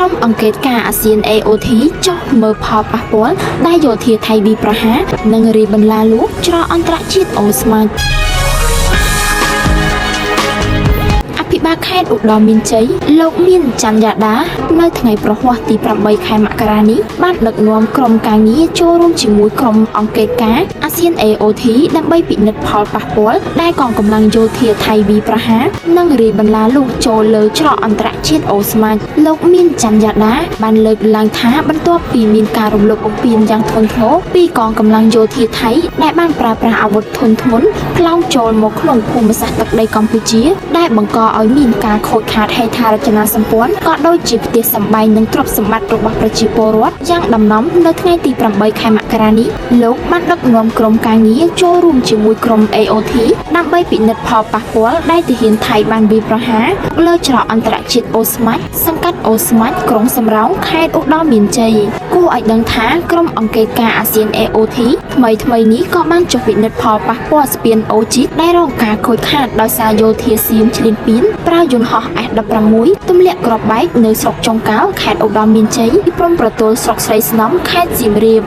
ក្រុមអង្គការអាស៊ាន AOT ចុះមើលផលប៉ះពាល់ដែលយោធាថៃវាយប្រហារនិងរីបន្លាលួចច្រកអន្តរជាតិអូស្មាច់អភិបាលខេត្តឧត្តរមានជ័យលោកមានច័ន្ទយ៉ាដានៅថ្ងៃប្រហ័សទី8ខែមករានេះបានដឹកនាំក្រុមការងារចូលរួមជាមួយក្រុមអង្គការអាស៊ាន AOT ដើម្បីពិនិត្យផលប៉ះពាល់ដែលកងកម្លាំងយោធាថៃវាយប្រហារនិងរីបន្លាលួចចូលលើច្រកអន្តរជាតិអូស្មាច់លោកមានច័ន្ទយ៉ាដាបានលើកឡើងថាបន្ទាប់ពីមានការរំលោភបំពានយ៉ាងធ្ងន់ធ្ងរពីកងកម្លាំងយោធាថៃដែលបានប្រើប្រាស់អាវុធធុនធ្ងន់ក្លោងចូលមកក្នុងភូមិសាស្ត្រទឹកដីកម្ពុជាដែលបង្កឲ្យមានការខូចខាតហេដ្ឋារចនាសម្ព័ន្ធក៏ដូចជាផ្ទះសម្បែងនិងទ្រព្យសម្បត្តិរបស់ប្រជាពលរដ្ឋយ៉ាងដំណំនៅថ្ងៃទី8ខែមករានេះលោកបានដឹកនាំក្រុមការងារចូលរួមជាមួយក្រុម AOT ដើម្បីពិនិត្យផលប៉ះពាល់ដែលទាហានថៃបានវាយប្រហារលើច្រកអន្តរជាតិអូស្មាច់សង្កាត់អូស្មាច់ក្រុងសំរោងខេត្តឧត្តរមានជ័យគួរឲ្យដឹងថាក្រុមអង្គការអាស៊ាន AOT ថ្មីនេះក៏បានចុះពិនិត្យផលប៉ះពាល់ស្ពានអូជីតដែលរងការខូចខាតដោយសារយោធាសៀមឈ្លានពានប្រើយន្តហោះ F16 ទម្លាក់គ្រាប់បែកនៅស្រុកចុងកោខេត្តឧត្តរមានជ័យព្រំប្រទល់ស្រុកស្រីស្នំខេត្តសៀមរាប